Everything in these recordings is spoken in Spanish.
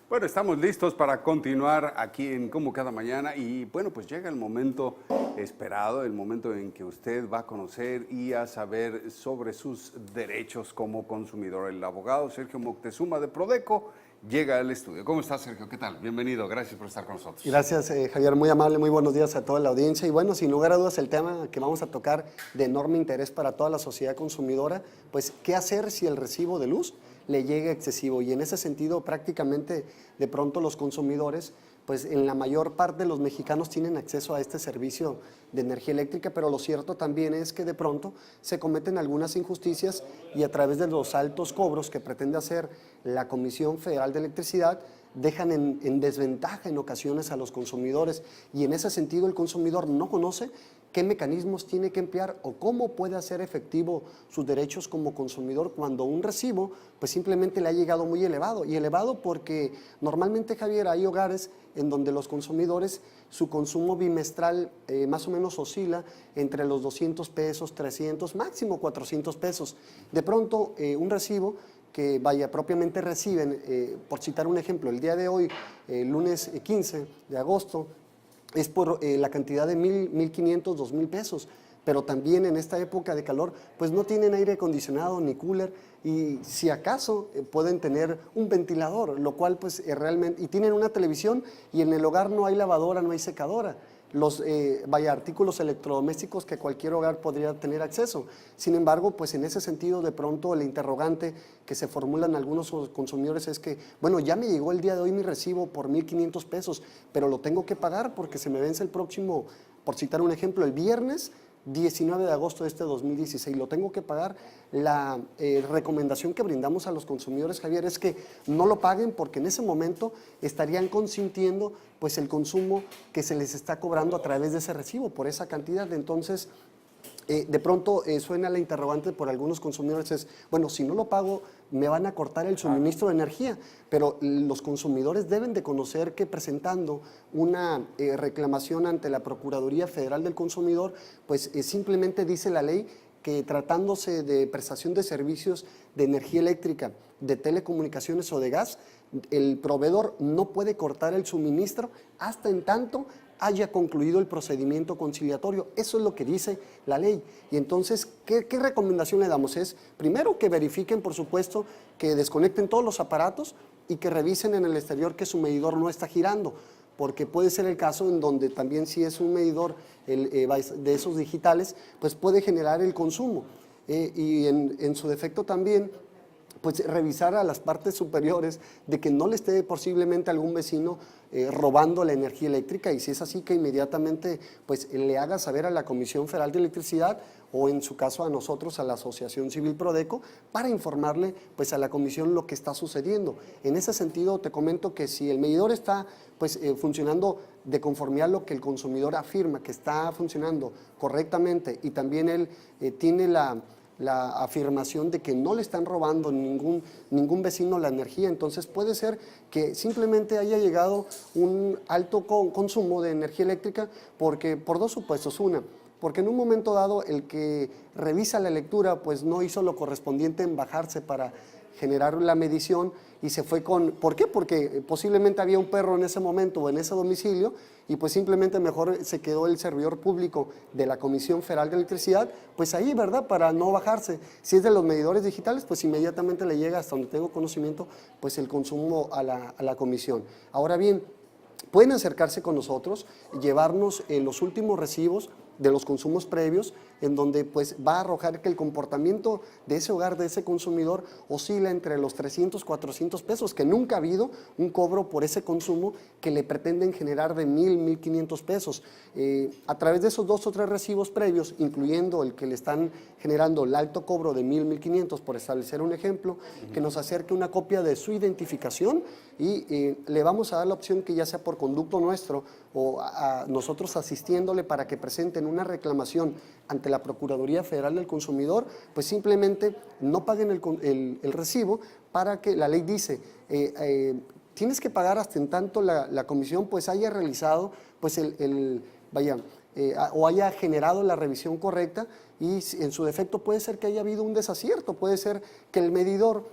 Bueno, estamos listos para continuar aquí en Como Cada Mañana y bueno, pues llega el momento esperado, el momento en que usted va a conocer y a saber sobre sus derechos como consumidor. El abogado Sergio Moctezuma de Prodeco llega al estudio. ¿Cómo estás, Sergio? ¿Qué tal? Bienvenido, gracias por estar con nosotros. Gracias, Javier, muy amable, muy buenos días a toda la audiencia. Y bueno, sin lugar a dudas, el tema que vamos a tocar de enorme interés para toda la sociedad consumidora, pues, ¿qué hacer si el recibo de luz le llega excesivo? Y en ese sentido, prácticamente, de pronto los consumidores, pues en la mayor parte de los mexicanos tienen acceso a este servicio de energía eléctrica, pero lo cierto también es que de pronto se cometen algunas injusticias y a través de los altos cobros que pretende hacer la Comisión Federal de Electricidad, dejan en desventaja en ocasiones a los consumidores, y en ese sentido el consumidor no conoce qué mecanismos tiene que emplear o cómo puede hacer efectivo sus derechos como consumidor cuando un recibo pues simplemente le ha llegado muy elevado. Y elevado porque normalmente, Javier, hay hogares en donde los consumidores, su consumo bimestral más o menos oscila entre los 200 pesos, 300, máximo 400 pesos. De pronto un recibo que propiamente reciben, por citar un ejemplo, el día de hoy, lunes 15 de agosto, es por la cantidad de 1,500, 2,000 pesos, pero también en esta época de calor, pues no tienen aire acondicionado ni cooler, y si acaso pueden tener un ventilador, lo cual pues realmente, y tienen una televisión, y en el hogar no hay lavadora, no hay secadora. Los artículos electrodomésticos que cualquier hogar podría tener acceso. Sin embargo, pues en ese sentido, de pronto el interrogante que se formulan algunos consumidores es que, bueno, ya me llegó el día de hoy mi recibo por 1,500 pesos, pero lo tengo que pagar porque se me vence el próximo, por citar un ejemplo, el viernes 19 de agosto de este 2016, lo tengo que pagar. La recomendación que brindamos a los consumidores, Javier, es que no lo paguen porque en ese momento estarían consintiendo pues el consumo que se les está cobrando a través de ese recibo por esa cantidad. Entonces, de pronto suena la interrogante por algunos consumidores, es, bueno, si no lo pago, me van a cortar el suministro de energía, pero los consumidores deben de conocer que presentando una reclamación ante la Procuraduría Federal del Consumidor, pues simplemente dice la ley que tratándose de prestación de servicios de energía eléctrica, de telecomunicaciones o de gas, el proveedor no puede cortar el suministro hasta en tanto haya concluido el procedimiento conciliatorio. Eso es lo que dice la ley. Y entonces, ¿qué recomendación le damos? Es, primero, que verifiquen, por supuesto, que desconecten todos los aparatos y que revisen en el exterior que su medidor no está girando, porque puede ser el caso en donde también, si es un medidor de esos digitales, pues puede generar el consumo. Y en su defecto también, pues revisar a las partes superiores de que no le esté posiblemente algún vecino robando la energía eléctrica, y si es así, que inmediatamente pues le haga saber a la Comisión Federal de Electricidad, o en su caso a nosotros, a la Asociación Civil Prodeco, para informarle pues a la comisión lo que está sucediendo. En ese sentido, te comento que si el medidor está pues funcionando de conformidad a lo que el consumidor afirma que está funcionando correctamente, y también él tiene la afirmación de que no le están robando ningún vecino la energía, entonces puede ser que simplemente haya llegado un alto consumo de energía eléctrica por dos supuestos. Una, porque en un momento dado el que revisa la lectura pues no hizo lo correspondiente en bajarse para generar la medición y se fue con... ¿Por qué? Porque posiblemente había un perro en ese momento o en ese domicilio, y pues simplemente mejor se quedó el servidor público de la Comisión Federal de Electricidad, pues ahí, ¿verdad?, para no bajarse. Si es de los medidores digitales, pues inmediatamente le llega, hasta donde tengo conocimiento, pues el consumo a la comisión. Ahora bien, pueden acercarse con nosotros, llevarnos los últimos recibos de los consumos previos, en donde pues va a arrojar que el comportamiento de ese hogar, de ese consumidor, oscila entre los 300, 400 pesos, que nunca ha habido un cobro por ese consumo que le pretenden generar de 1,000, 1,500 pesos. A través de esos 2 o 3 recibos previos, incluyendo el que le están generando el alto cobro de 1,000, 1,500, por establecer un ejemplo, que nos acerque una copia de su identificación, y le vamos a dar la opción que, ya sea por conducto nuestro o a nosotros asistiéndole para que presenten una reclamación ante la Procuraduría Federal del Consumidor, pues simplemente no paguen el recibo, para que la ley dice, tienes que pagar hasta en tanto la comisión pues haya realizado pues o haya generado la revisión correcta, y en su defecto puede ser que haya habido un desacierto, puede ser que el medidor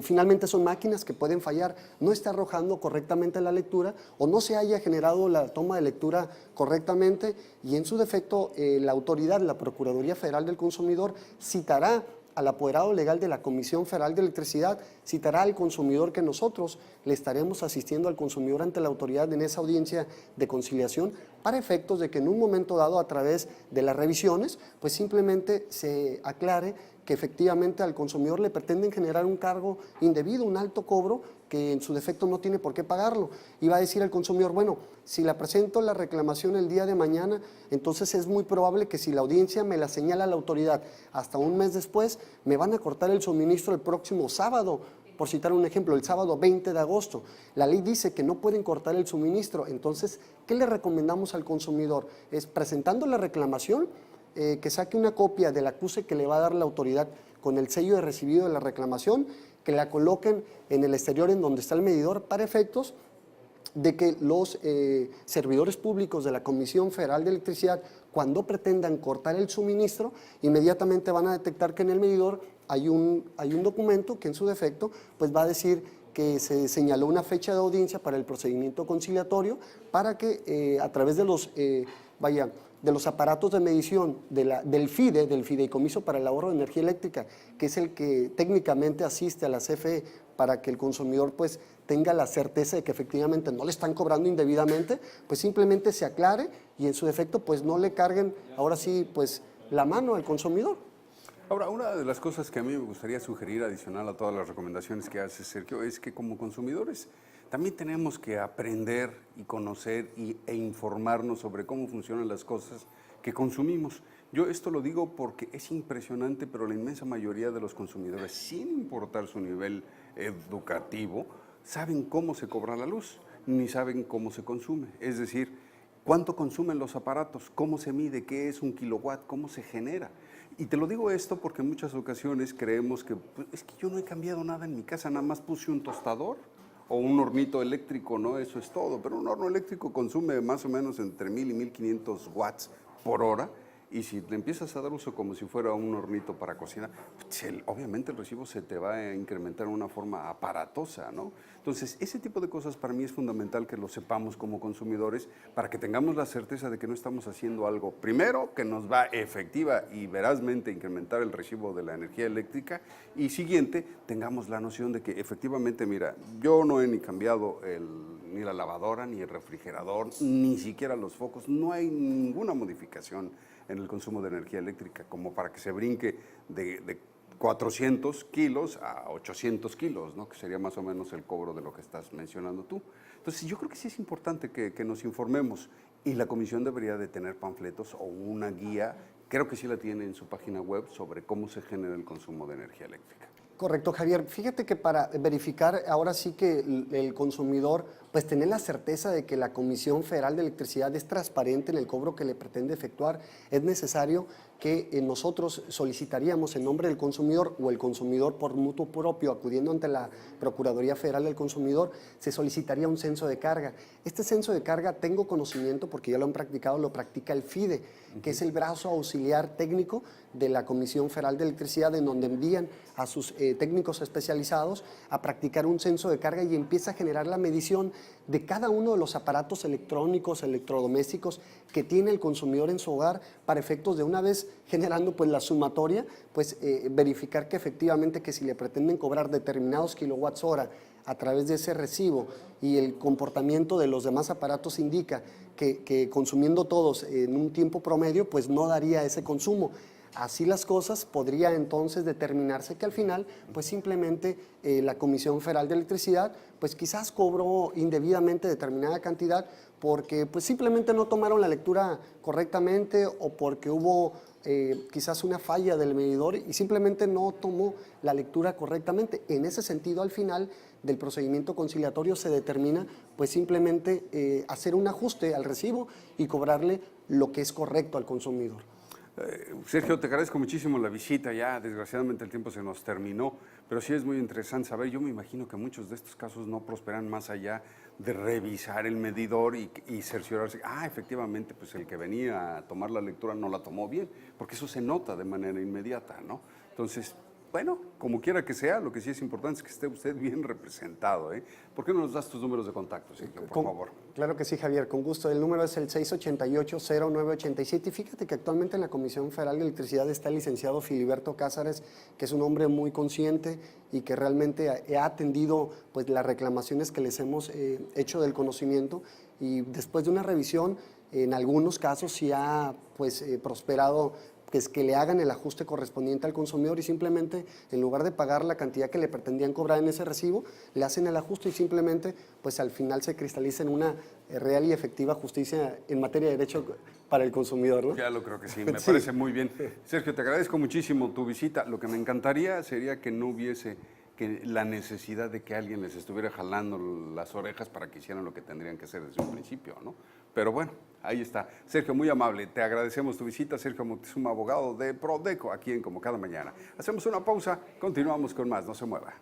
finalmente son máquinas que pueden fallar, no está arrojando correctamente la lectura o no se haya generado la toma de lectura correctamente y en su defecto la autoridad, la Procuraduría Federal del Consumidor, citará al apoderado legal de la Comisión Federal de Electricidad, citará al consumidor que nosotros le estaremos asistiendo al consumidor ante la autoridad en esa audiencia de conciliación para efectos de que en un momento dado a través de las revisiones, pues simplemente se aclare que efectivamente al consumidor le pretenden generar un cargo indebido, un alto cobro que en su defecto no tiene por qué pagarlo. Y va a decir al consumidor, bueno, si la presento la reclamación el día de mañana, entonces es muy probable que si la audiencia me la señala la autoridad hasta un mes después, me van a cortar el suministro el próximo sábado, por citar un ejemplo, el sábado 20 de agosto. La ley dice que no pueden cortar el suministro, entonces, ¿qué le recomendamos al consumidor? Es presentando la reclamación, que saque una copia del acuse que le va a dar la autoridad con el sello de recibido de la reclamación, que la coloquen en el exterior en donde está el medidor para efectos de que los servidores públicos de la Comisión Federal de Electricidad, cuando pretendan cortar el suministro, inmediatamente van a detectar que en el medidor hay un documento que en su defecto pues va a decir que se señaló una fecha de audiencia para el procedimiento conciliatorio para que a través de los aparatos de medición del FIDE, del Fideicomiso para el Ahorro de Energía Eléctrica, que es el que técnicamente asiste a la CFE para que el consumidor pues tenga la certeza de que efectivamente no le están cobrando indebidamente, pues simplemente se aclare y en su defecto pues no le carguen ahora sí pues la mano al consumidor. Ahora, una de las cosas que a mí me gustaría sugerir adicional a todas las recomendaciones que hace Sergio es que como consumidores también tenemos que aprender y conocer e informarnos sobre cómo funcionan las cosas que consumimos. Yo esto lo digo porque es impresionante, pero la inmensa mayoría de los consumidores, sin importar su nivel educativo, saben cómo se cobra la luz, ni saben cómo se consume. Es decir, cuánto consumen los aparatos, cómo se mide, qué es un kilowatt, cómo se genera. Y te lo digo esto porque en muchas ocasiones creemos que pues, es que yo no he cambiado nada en mi casa, nada más puse un tostador o un hornito eléctrico, ¿no? Eso es todo. Pero un horno eléctrico consume más o menos entre 1000 y 1500 watts por hora. Y si le empiezas a dar uso como si fuera un hornito para cocinar, pues obviamente el recibo se te va a incrementar de una forma aparatosa, ¿no? Entonces, ese tipo de cosas para mí es fundamental que lo sepamos como consumidores para que tengamos la certeza de que no estamos haciendo algo, primero, que nos va efectiva y verazmente incrementar el recibo de la energía eléctrica y siguiente, tengamos la noción de que efectivamente, mira, yo no he ni cambiado ni la lavadora, ni el refrigerador, ni siquiera los focos, no hay ninguna modificación en el consumo de energía eléctrica, como para que se brinque de 400 kilos a 800 kilos, ¿no? Que sería más o menos el cobro de lo que estás mencionando tú. Entonces, yo creo que sí es importante que nos informemos y la comisión debería de tener panfletos o una guía, creo que sí la tiene en su página web, sobre cómo se genera el consumo de energía eléctrica. Correcto, Javier. Fíjate que para verificar ahora sí que el consumidor, pues tener la certeza de que la Comisión Federal de Electricidad es transparente en el cobro que le pretende efectuar, es necesario que nosotros solicitaríamos en nombre del consumidor o el consumidor por mutuo propio acudiendo ante la Procuraduría Federal del Consumidor, se solicitaría un censo de carga. Este censo de carga tengo conocimiento porque ya lo han practicado, lo practica el FIDE, que es el brazo auxiliar técnico de la Comisión Federal de Electricidad, en donde envían a sus técnicos especializados a practicar un censo de carga y empieza a generar la medición de cada uno de los aparatos electrónicos, electrodomésticos que tiene el consumidor en su hogar para efectos de una vez generando pues la sumatoria, pues verificar que efectivamente que si le pretenden cobrar determinados kilowatts hora a través de ese recibo y el comportamiento de los demás aparatos indica que consumiendo todos en un tiempo promedio pues no daría ese consumo. Así las cosas, podría entonces determinarse que al final, pues simplemente la Comisión Federal de Electricidad, pues quizás cobró indebidamente determinada cantidad porque pues simplemente no tomaron la lectura correctamente o porque hubo quizás una falla del medidor y simplemente no tomó la lectura correctamente. En ese sentido, al final del procedimiento conciliatorio se determina pues simplemente hacer un ajuste al recibo y cobrarle lo que es correcto al consumidor. Sergio, te agradezco muchísimo la visita, ya desgraciadamente el tiempo se nos terminó, pero sí es muy interesante saber, yo me imagino que muchos de estos casos no prosperan más allá de revisar el medidor y cerciorarse, efectivamente, pues el que venía a tomar la lectura no la tomó bien, porque eso se nota de manera inmediata, ¿no? Entonces, bueno, como quiera que sea, lo que sí es importante es que esté usted bien representado, ¿eh? ¿Por qué no nos das tus números de contacto, Sergio, por favor? Claro que sí, Javier, con gusto. El número es el 688-0987 y fíjate que actualmente en la Comisión Federal de Electricidad está el licenciado Filiberto Cázares, que es un hombre muy consciente y que realmente ha atendido pues, las reclamaciones que les hemos hecho del conocimiento, y después de una revisión, en algunos casos sí ha pues, prosperado pues, que le hagan el ajuste correspondiente al consumidor, y simplemente en lugar de pagar la cantidad que le pretendían cobrar en ese recibo, le hacen el ajuste y simplemente pues al final se cristaliza en una real y efectiva justicia en materia de derecho para el consumidor, ¿no? Ya lo creo que sí, me parece muy bien. Sergio, te agradezco muchísimo tu visita. Lo que me encantaría sería que no hubiese la necesidad de que alguien les estuviera jalando las orejas para que hicieran lo que tendrían que hacer desde un principio, ¿no? Pero bueno, ahí está. Sergio, muy amable, te agradecemos tu visita. Sergio Moctezuma, abogado de Prodeco, aquí en Como Cada Mañana. Hacemos una pausa, continuamos con más, no se mueva.